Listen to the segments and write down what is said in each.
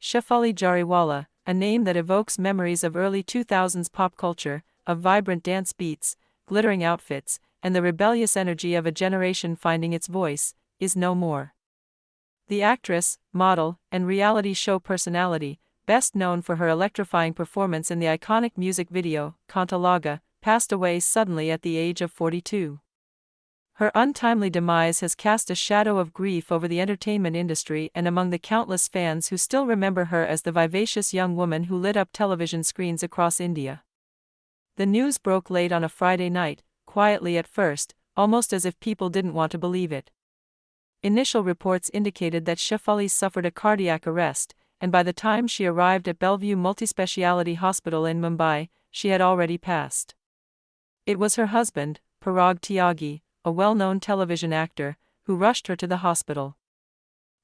Shefali Jariwala, a name that evokes memories of early 2000s pop culture, of vibrant dance beats, glittering outfits, and the rebellious energy of a generation finding its voice, is no more. The actress, model, and reality show personality, best known for her electrifying performance in the iconic music video, Cantalaga, passed away suddenly at the age of 42. Her untimely demise has cast a shadow of grief over the entertainment industry and among the countless fans who still remember her as the vivacious young woman who lit up television screens across India. The news broke late on a Friday night, quietly at first, almost as if people didn't want to believe it. Initial reports indicated that Shefali suffered a cardiac arrest, and by the time she arrived at Bellevue Multispeciality Hospital in Mumbai, she had already passed. It was her husband, Parag Tyagi, a well-known television actor, who rushed her to the hospital.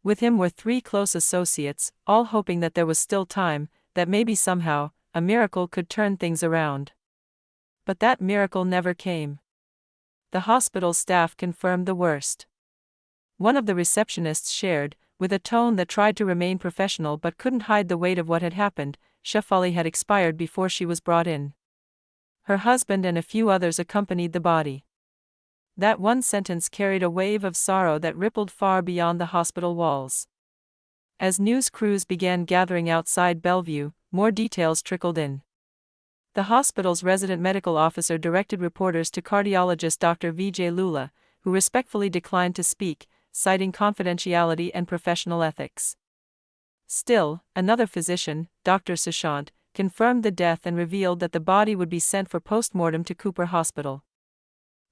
With him were 3 close associates, all hoping that there was still time, that maybe somehow, a miracle could turn things around. But that miracle never came. The hospital staff confirmed the worst. One of the receptionists shared, with a tone that tried to remain professional but couldn't hide the weight of what had happened, Shefali had expired before she was brought in. Her husband and a few others accompanied the body. That one sentence carried a wave of sorrow that rippled far beyond the hospital walls. As news crews began gathering outside Bellevue, more details trickled in. The hospital's resident medical officer directed reporters to cardiologist Dr. Vijay Lula, who respectfully declined to speak, citing confidentiality and professional ethics. Still, another physician, Dr. Sushant, confirmed the death and revealed that the body would be sent for post-mortem to Cooper Hospital.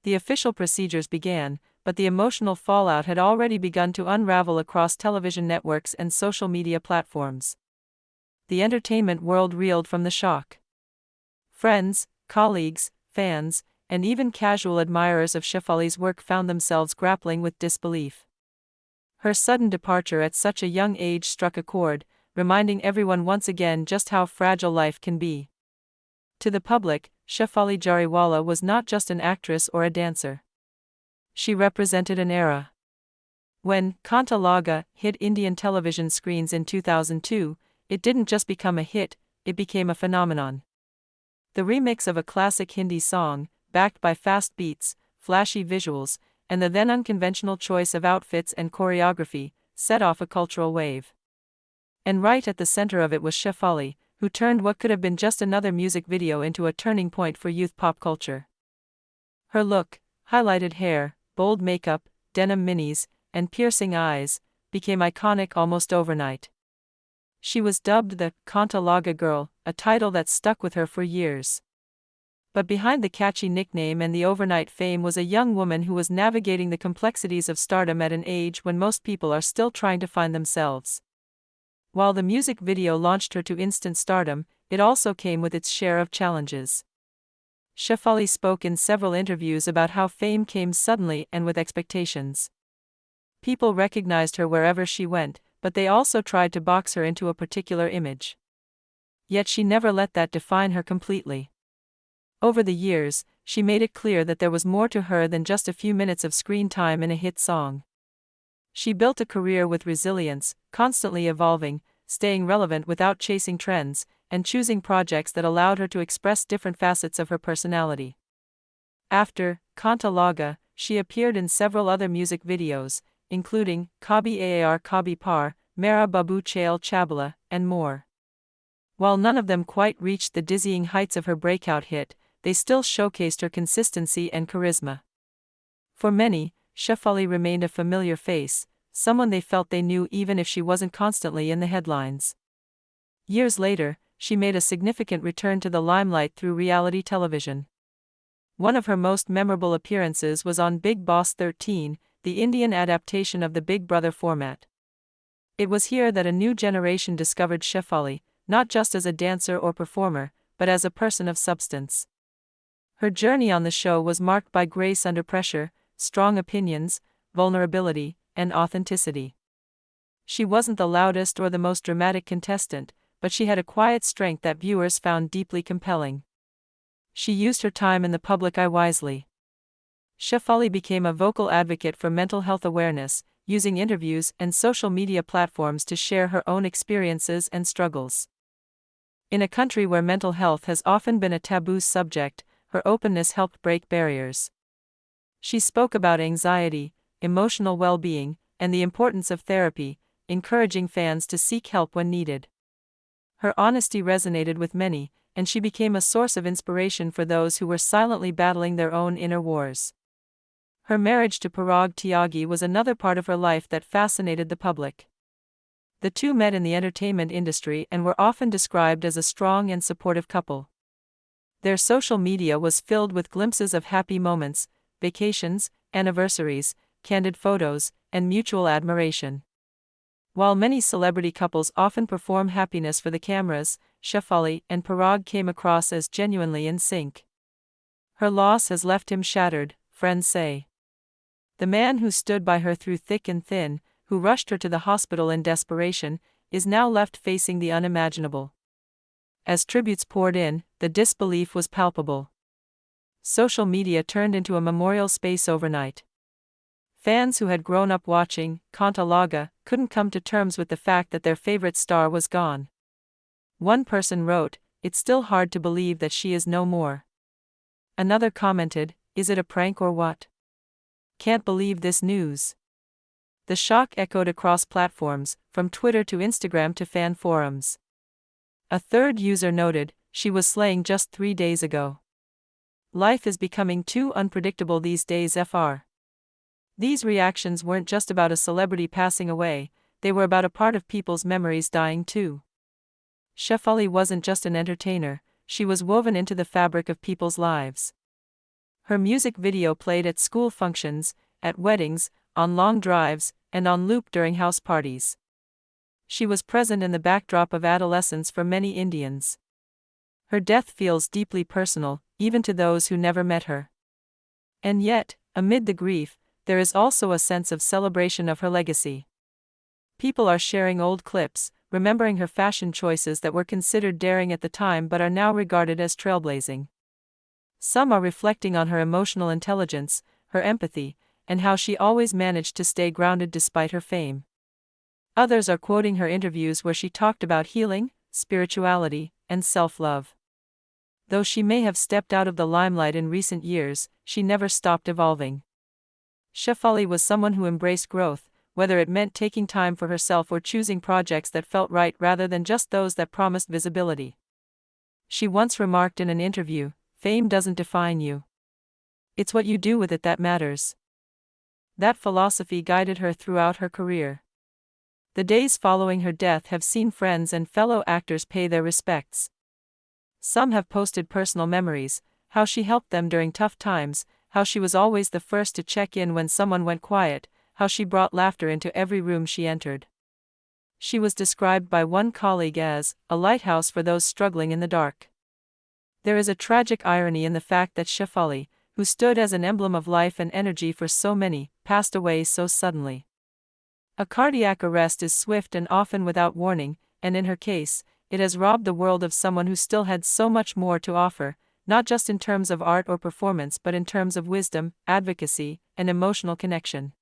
The official procedures began, but the emotional fallout had already begun to unravel across television networks and social media platforms. The entertainment world reeled from the shock. Friends, colleagues, fans, and even casual admirers of Shefali's work found themselves grappling with disbelief. Her sudden departure at such a young age struck a chord, reminding everyone once again just how fragile life can be. To the public, Shefali Jariwala was not just an actress or a dancer. She represented an era. When Cantalaga hit Indian television screens in 2002, it didn't just become a hit, it became a phenomenon. The remix of a classic Hindi song, backed by fast beats, flashy visuals, and the then unconventional choice of outfits and choreography, set off a cultural wave. And right at the center of it was Shefali, who turned what could have been just another music video into a turning point for youth pop culture. Her look, highlighted hair, bold makeup, denim minis, and piercing eyes, became iconic almost overnight. She was dubbed the Cantalaga Girl, a title that stuck with her for years. But behind the catchy nickname and the overnight fame was a young woman who was navigating the complexities of stardom at an age when most people are still trying to find themselves. While the music video launched her to instant stardom, it also came with its share of challenges. Shefali spoke in several interviews about how fame came suddenly and with expectations. People recognized her wherever she went, but they also tried to box her into a particular image. Yet she never let that define her completely. Over the years, she made it clear that there was more to her than just a few minutes of screen time in a hit song. She built a career with resilience, constantly evolving, staying relevant without chasing trends, and choosing projects that allowed her to express different facets of her personality. After Cantalaga, she appeared in several other music videos, including Kabhi Aar Kabhi Par, Mera Babu Chail Chabla, and more. While none of them quite reached the dizzying heights of her breakout hit, they still showcased her consistency and charisma. For many, Shefali remained a familiar face, someone they felt they knew even if she wasn't constantly in the headlines. Years later, she made a significant return to the limelight through reality television. One of her most memorable appearances was on Big Boss 13, the Indian adaptation of the Big Brother format. It was here that a new generation discovered Shefali, not just as a dancer or performer, but as a person of substance. Her journey on the show was marked by grace under pressure, strong opinions, vulnerability, and authenticity. She wasn't the loudest or the most dramatic contestant, but she had a quiet strength that viewers found deeply compelling. She used her time in the public eye wisely. Shefali became a vocal advocate for mental health awareness, using interviews and social media platforms to share her own experiences and struggles. In a country where mental health has often been a taboo subject, her openness helped break barriers. She spoke about anxiety, emotional well-being, and the importance of therapy, encouraging fans to seek help when needed. Her honesty resonated with many, and she became a source of inspiration for those who were silently battling their own inner wars. Her marriage to Parag Tyagi was another part of her life that fascinated the public. The two met in the entertainment industry and were often described as a strong and supportive couple. Their social media was filled with glimpses of happy moments, vacations, anniversaries, candid photos, and mutual admiration. While many celebrity couples often perform happiness for the cameras, Shefali and Parag came across as genuinely in sync. Her loss has left him shattered, friends say. The man who stood by her through thick and thin, who rushed her to the hospital in desperation, is now left facing the unimaginable. As tributes poured in, the disbelief was palpable. Social media turned into a memorial space overnight. Fans who had grown up watching Kantalaga couldn't come to terms with the fact that their favorite star was gone. One person wrote, "It's still hard to believe that she is no more." Another commented, "Is it a prank or what? Can't believe this news." The shock echoed across platforms, from Twitter to Instagram to fan forums. A third user noted, "She was slaying just 3 days ago. Life is becoming too unpredictable these days fr." These reactions weren't just about a celebrity passing away, they were about a part of people's memories dying too. Shefali wasn't just an entertainer, she was woven into the fabric of people's lives. Her music video played at school functions, at weddings, on long drives, and on loop during house parties. She was present in the backdrop of adolescence for many Indians. Her death feels deeply personal, even to those who never met her. And yet, amid the grief, there is also a sense of celebration of her legacy. People are sharing old clips, remembering her fashion choices that were considered daring at the time but are now regarded as trailblazing. Some are reflecting on her emotional intelligence, her empathy, and how she always managed to stay grounded despite her fame. Others are quoting her interviews where she talked about healing, spirituality, and self-love. Though she may have stepped out of the limelight in recent years, she never stopped evolving. Shefali was someone who embraced growth, whether it meant taking time for herself or choosing projects that felt right rather than just those that promised visibility. She once remarked in an interview, "Fame doesn't define you. It's what you do with it that matters." That philosophy guided her throughout her career. The days following her death have seen friends and fellow actors pay their respects. Some have posted personal memories, how she helped them during tough times, how she was always the first to check in when someone went quiet, how she brought laughter into every room she entered. She was described by one colleague as a lighthouse for those struggling in the dark. There is a tragic irony in the fact that Shefali, who stood as an emblem of life and energy for so many, passed away so suddenly. A cardiac arrest is swift and often without warning, and in her case, it has robbed the world of someone who still had so much more to offer, not just in terms of art or performance but in terms of wisdom, advocacy, and emotional connection.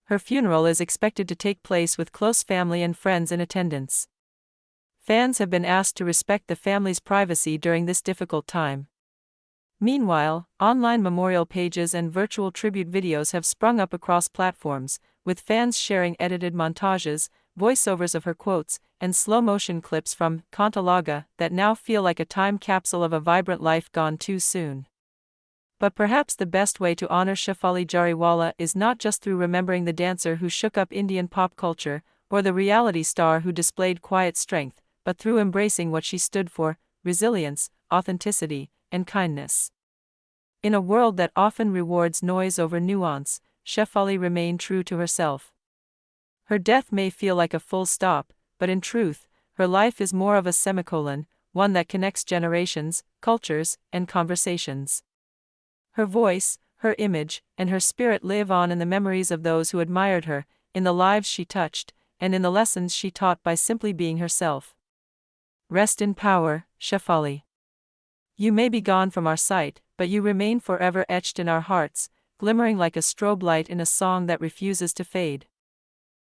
Her funeral is expected to take place with close family and friends in attendance. Fans have been asked to respect the family's privacy during this difficult time. Meanwhile, online memorial pages and virtual tribute videos have sprung up across platforms, with fans sharing edited montages, voiceovers of her quotes, and slow-motion clips from Kantalaga that now feel like a time capsule of a vibrant life gone too soon. But perhaps the best way to honor Shefali Jariwala is not just through remembering the dancer who shook up Indian pop culture, or the reality star who displayed quiet strength, but through embracing what she stood for: resilience, authenticity, and kindness. In a world that often rewards noise over nuance, Shefali remained true to herself. Her death may feel like a full stop, but in truth, her life is more of a semicolon, one that connects generations, cultures, and conversations. Her voice, her image, and her spirit live on in the memories of those who admired her, in the lives she touched, and in the lessons she taught by simply being herself. Rest in power, Shefali. You may be gone from our sight, but you remain forever etched in our hearts, glimmering like a strobe light in a song that refuses to fade.